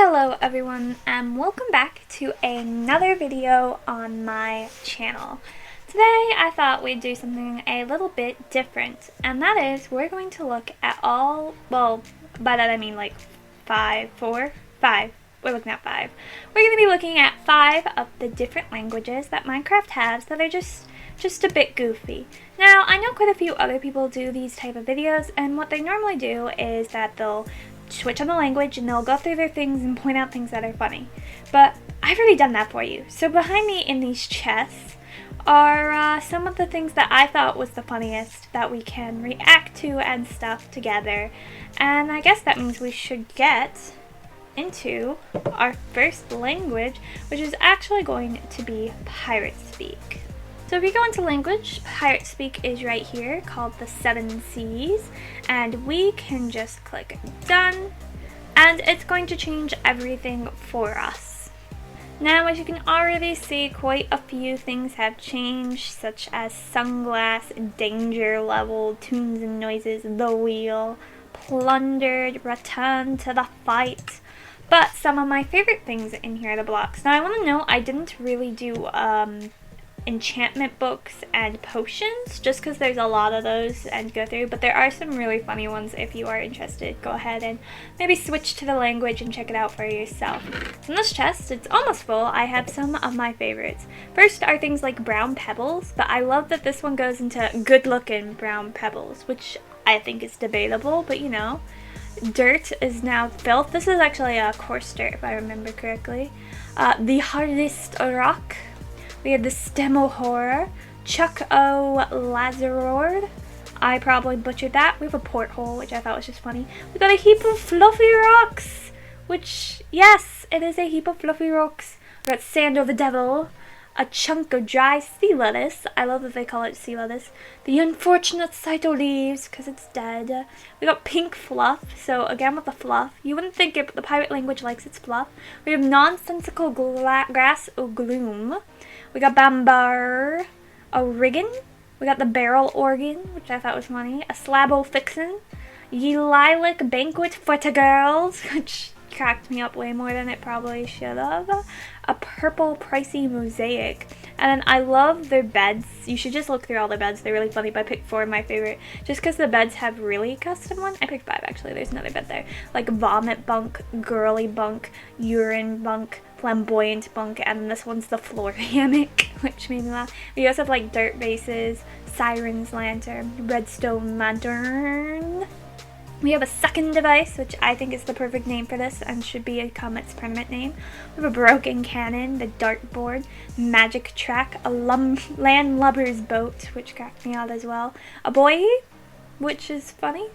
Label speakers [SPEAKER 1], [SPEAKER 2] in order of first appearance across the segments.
[SPEAKER 1] Hello everyone and welcome back to another video on my channel. Today I thought we'd do something a little bit different, and that is we're going to look at by that I mean like five. We're looking at 5. We're going to be looking at 5 of the different languages that Minecraft has that are just a bit goofy. Now, I know quite a few other people do these type of videos, and what they normally do is that they'll switch on the language and they'll go through their things and point out things that are funny. But I've already done that for you. So behind me in these chests are some of the things that I thought was the funniest that we can react to and stuff together. And I guess that means we should get into our first language, which is actually going to be Pirate Speak. So if you go into language, Pirate Speak is right here, called the 7 Seas, and we can just click done, and it's going to change everything for us. Now, as you can already see, quite a few things have changed, such as sunglass, danger level, tunes and noises, the wheel, plundered, return to the fight. But some of my favorite things in here are the blocks. Now, I want to know, I didn't really do enchantment books and potions, just because there's a lot of those and go through, but there are some really funny ones. If you are interested, go ahead and maybe switch to the language and check it out for yourself. So in this chest, it's almost full. I have some of my favorites. First are things like brown pebbles, but I love that this one goes into good looking brown pebbles, which I think is debatable, but you know. Dirt is now filth. This is actually a coarse dirt, if I remember correctly. The hardest rock. We have the Stemo Horror, Chuck O Lazarord. I probably butchered that. We have a porthole, which I thought was just funny. We got a heap of fluffy rocks, which, yes, it is a heap of fluffy rocks. We got Sando the Devil, a chunk of dry sea lettuce. I love that they call it sea lettuce. The unfortunate Cyto leaves, because it's dead. We got pink fluff, so again with the fluff. You wouldn't think it, but the pirate language likes its fluff. We have nonsensical grass o' gloom. We got Bambar, a riggin. We got the barrel organ, which I thought was funny. A slabo fixin. Ye lilac banquet for the girls, which cracked me up way more than it probably should have. A purple pricey mosaic. And then I love their beds. You should just look through all the beds. They're really funny, but I picked 4 of my favorite. Just because the beds have really custom ones. I picked 5 actually. There's another bed there. Like vomit bunk, girly bunk, urine bunk, flamboyant bunk, and this one's the floor hammock, which made me laugh. We also have like dirt bases, siren's lantern, redstone lantern. We have a second device, which I think is the perfect name for this and should become its permanent name. We have a broken cannon, the dartboard, magic track, a landlubber's boat, which cracked me out as well, a boy, which is funny,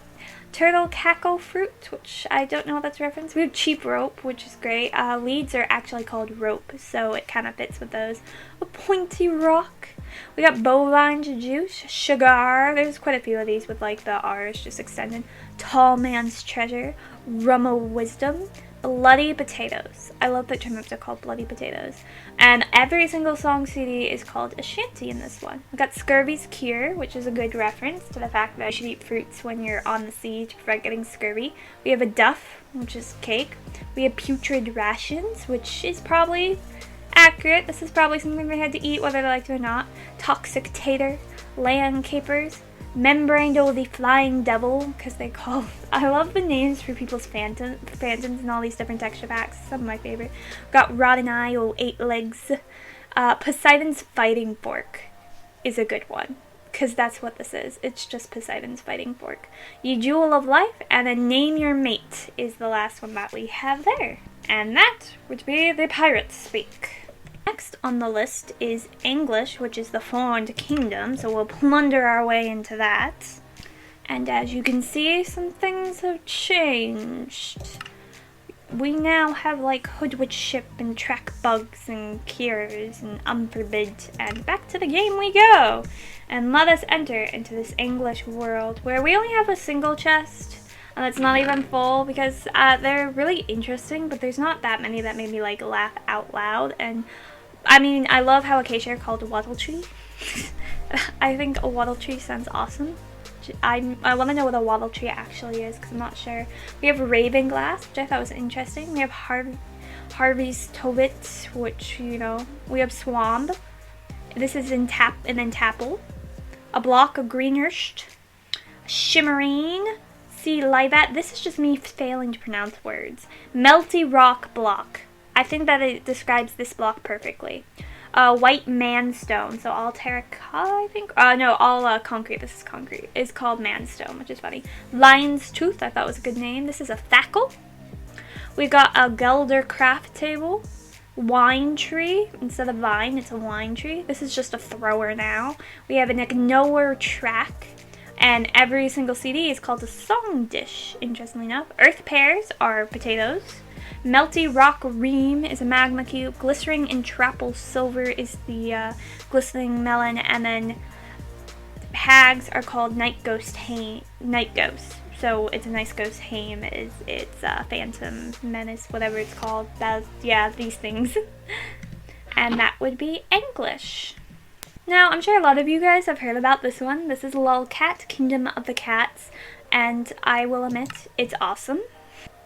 [SPEAKER 1] turtle cackle fruit, which I don't know what that's reference. We have cheap rope, which is great. Leads are actually called rope, so it kind of fits with those. A pointy rock. We got bovine juice, sugar. There's quite a few of these with like the R's just extended. Tall man's treasure, rum of wisdom, bloody potatoes. I love that turnips are called bloody potatoes. And every single song CD is called a shanty in this one. We got scurvy's cure, which is a good reference to the fact that you should eat fruits when you're on the sea to prevent getting scurvy. We have a duff, which is cake. We have putrid rations, which is probably accurate. This is probably something they had to eat whether they liked it or not. Toxic tater, land capers, Membrando the Flying Devil, because they call... I love the names for people's phantoms and all these different texture packs. Some of my favorite. Got Rotten Eye, 8 legs. Poseidon's Fighting Fork is a good one, because that's what this is. It's just Poseidon's Fighting Fork. Ye Jewel of Life, and then Name Your Mate is the last one that we have there. And that would be the Pirate Speak. Next on the list is English, which is the Foreign Kingdom, so we'll plunder our way into that. And as you can see, some things have changed. We now have like Hoodwitch Ship and Track Bugs and Cures and Unforbid, and back to the game we go! And let us enter into this English world where we only have a single chest. And it's not even full because they're really interesting, but there's not that many that made me like laugh out loud. And I mean, I love how acacia are called a wattle tree. I think a wattle tree sounds awesome. I want to know what a wattle tree actually is because I'm not sure. We have Ravenglass, which I thought was interesting. We have Harvey's Tovit, which, you know, we have Swamp. This is in Tapple. A block of Greenhurst. Shimmering. Sea Livat. This is just me failing to pronounce words. Melty Rock Block. I think that it describes this block perfectly. White Manstone. So all terracotta, I think. No, all concrete. This is concrete. It's called Manstone, which is funny. Lion's Tooth. I thought was a good name. This is a Thackle. We got a Gelder Craft Table. Wine Tree. Instead of vine, it's a wine tree. This is just a thrower now. We have an Ignoer Track. And every single CD is called a song dish, interestingly enough. Earth Pears are potatoes. Melty Rock Ream is a magma cube. Glistering Entrapple Silver is the glistening melon. And then hags are called Night Ghost. So it's a nice ghost hame. It's Phantom Menace, whatever it's called. Yeah, these things. And that would be English. Now, I'm sure a lot of you guys have heard about this one. This is Lolcat, Kingdom of the Cats. And I will admit, it's awesome.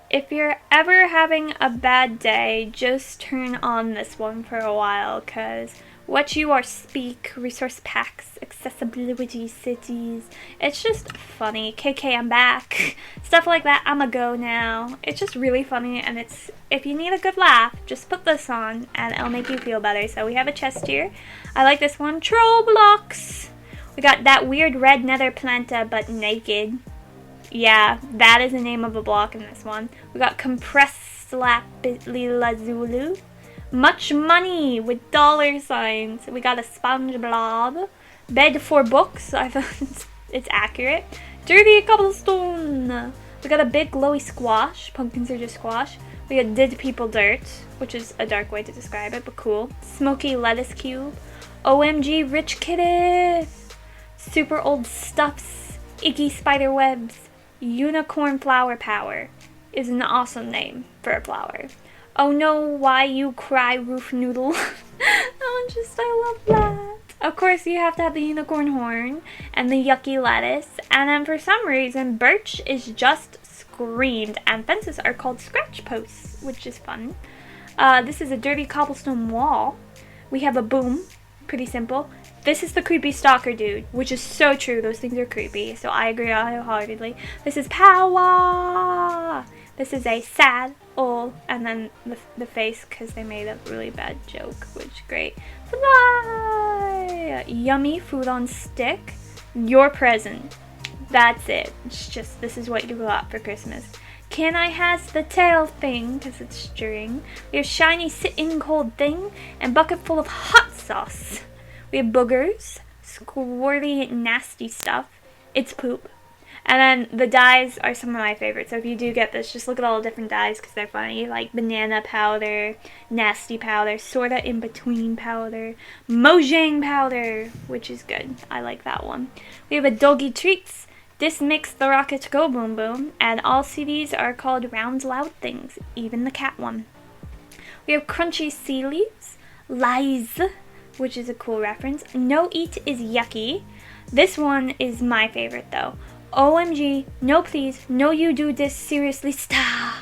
[SPEAKER 1] If you're ever having a bad day, just turn on this one for a while, because what you are speak, resource packs, accessibility, cities, it's just funny. KK, I'm back. Stuff like that, I'm a go now. It's just really funny, and it's, if you need a good laugh, just put this on, and it'll make you feel better. So we have a chest here. I like this one. Troll Blocks. We got that weird red nether planta, but naked. Yeah, that is the name of a block in this one. We got Compressed Lapis Zulu. Much Money with dollar signs. We got a Sponge Blob. Bed for Books. I thought it's accurate. Dirty Cobblestone. We got a big glowy squash. Pumpkins are just squash. We got Did People Dirt, which is a dark way to describe it, but cool. Smoky Lettuce Cube. OMG Rich Kitty. Super Old Stuffs. Icky Spider Webs. Unicorn Flower Power is an awesome name for a flower. Oh no, why you cry, Roof Noodle. I love that. Of course, you have to have the unicorn horn and the yucky lettuce. And then for some reason, birch is just screamed. And fences are called scratch posts, which is fun. This is a dirty cobblestone wall. We have a boom. Pretty simple. This is the creepy stalker dude, which is so true. Those things are creepy, so I agree wholeheartedly. This is Power. This is a sad old, and then the face because they made a really bad joke, which is great. Fly. Yummy food on stick. Your present. That's it. It's just, this is what you got for Christmas. Can I has the tail thing, because it's string. We have shiny sit-in cold thing, and bucket full of hot sauce. We have boogers, squirty, nasty stuff. It's poop. And then the dyes are some of my favorites. So if you do get this, just look at all the different dyes because they're funny. Like banana powder, nasty powder, sorta in between powder, Mojang powder, which is good. I like that one. We have a doggy treats. This makes the rocket go boom boom. And all CDs are called round loud things, even the cat one. We have crunchy sea leaves, lies, which is a cool reference. No eat is yucky. This one is my favorite though. OMG, no please, no you do this, seriously stop.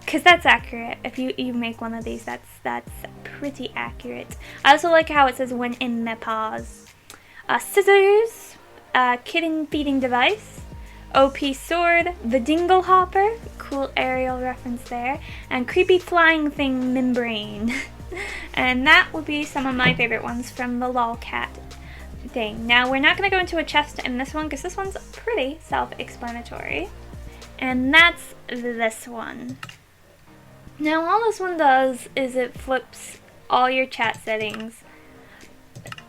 [SPEAKER 1] Cause that's accurate. If you make one of these, that's pretty accurate. I also like how it says when in menopause. Scissors, kitten feeding device, OP sword, the dingle hopper, cool aerial reference there, and creepy flying thing membrane. And that would be some of my favorite ones from the Lolcat thing. Now, we're not going to go into a chest in this one because this one's pretty self-explanatory. And that's this one. Now, all this one does is it flips all your chat settings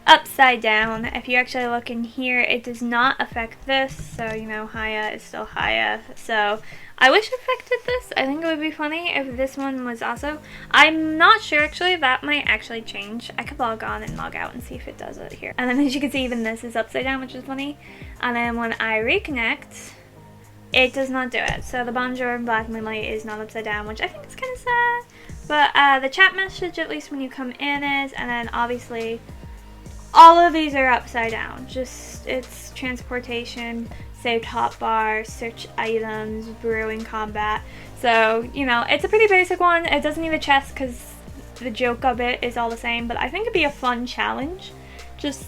[SPEAKER 1] upside down. If you actually look in here, it does not affect this. So, you know, Haya is still Haya. So, I wish it affected this. I think it would be funny if this one was also. I'm not sure actually. That might actually change. I could log on and log out and see if it does it here. And then as you can see, even this is upside down, which is funny. And then when I reconnect, it does not do it. So the Bonjour Black Moonlight is not upside down, which I think is kind of sad. But the chat message, at least when you come in, is. And then obviously all of these are upside down. Just, it's transportation, saved hotbar, search items, brewing combat. So, you know, it's a pretty basic one. It doesn't need a chest because the joke of it is all the same, but I think it'd be a fun challenge. Just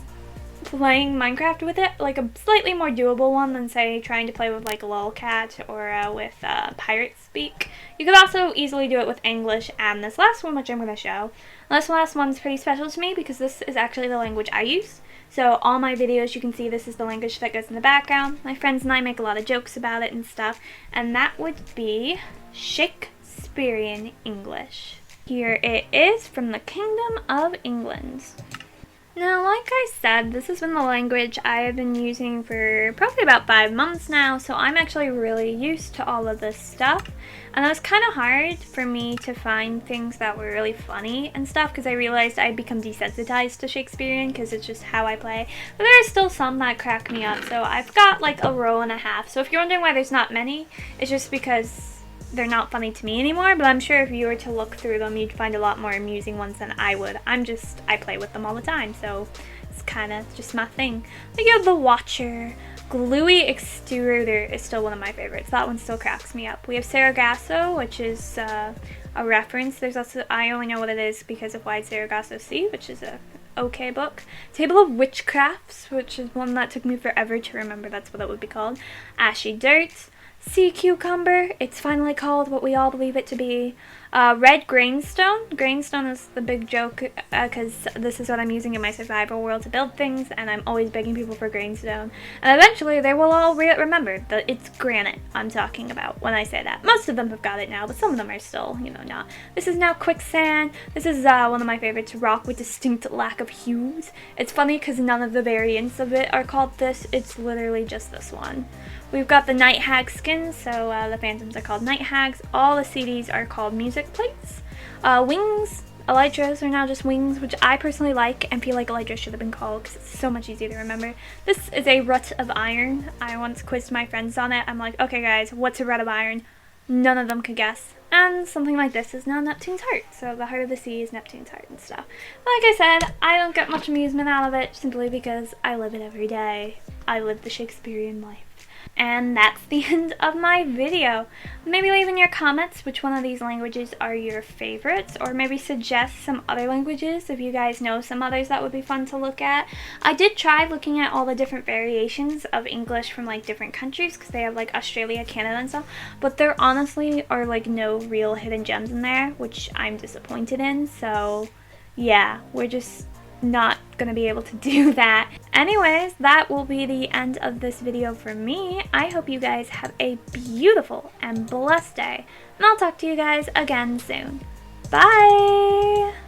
[SPEAKER 1] playing Minecraft with it, like a slightly more doable one than, say, trying to play with like Lolcat or with Pirate Speak. You could also easily do it with English and this last one, which I'm going to show. This last one's pretty special to me because this is actually the language I use. So all my videos, you can see this is the language that goes in the background. My friends and I make a lot of jokes about it and stuff, and that would be Shakespearean English. Here it is from the Kingdom of England. Now, like I said, this has been the language I have been using for probably about 5 months now, so I'm actually really used to all of this stuff. And it was kind of hard for me to find things that were really funny and stuff because I realized I'd become desensitized to Shakespearean because it's just how I play. But there are still some that crack me up, so I've got like a row and a half. So if you're wondering why there's not many, it's just because they're not funny to me anymore, but I'm sure if you were to look through them, you'd find a lot more amusing ones than I would. I play with them all the time, so it's kind of just my thing. Like you have the Watcher. Gluey Extruder is still one of my favorites. That one still cracks me up. We have Sargasso, which is a reference. There's also, I only know what it is because of Wide Sargasso Sea, which is a okay book. Table of Witchcrafts, which is one that took me forever to remember that's what it would be called. Ashy Dirt. Sea Cucumber, it's finally called what we all believe it to be. Red Grainstone. Grainstone is the big joke because this is what I'm using in my survival world to build things, and I'm always begging people for Grainstone. And eventually they will all remember that it's granite I'm talking about when I say that. Most of them have got it now, but some of them are still, you know, not. This is now Quicksand. This is one of my favorites, Rock with Distinct Lack of Hues. It's funny because none of the variants of it are called this. It's literally just this one. We've got the Night Hag skins, so the Phantoms are called Night Hags. All the CDs are called music plates. Wings, Elytras are now just wings, which I personally like and feel like Elytra should have been called because it's so much easier to remember. This is a Rut of Iron. I once quizzed my friends on it. I'm like, okay guys, what's a Rut of Iron? None of them could guess. And something like this is now Neptune's Heart. So the heart of the sea is Neptune's heart and stuff. Like I said, I don't get much amusement out of it simply because I live it every day. I live the Shakespearean life. And that's the end of my video. Maybe leave in your comments which one of these languages are your favorites, or maybe suggest some other languages if you guys know some others that would be fun to look at. I did try looking at all the different variations of English from like different countries because they have like Australia, Canada and stuff, but there honestly are like no real hidden gems in there, which I'm disappointed in. So yeah, we're just not gonna be able to do that. Anyways, that will be the end of this video for me. I hope you guys have a beautiful and blessed day, and I'll talk to you guys again soon. Bye!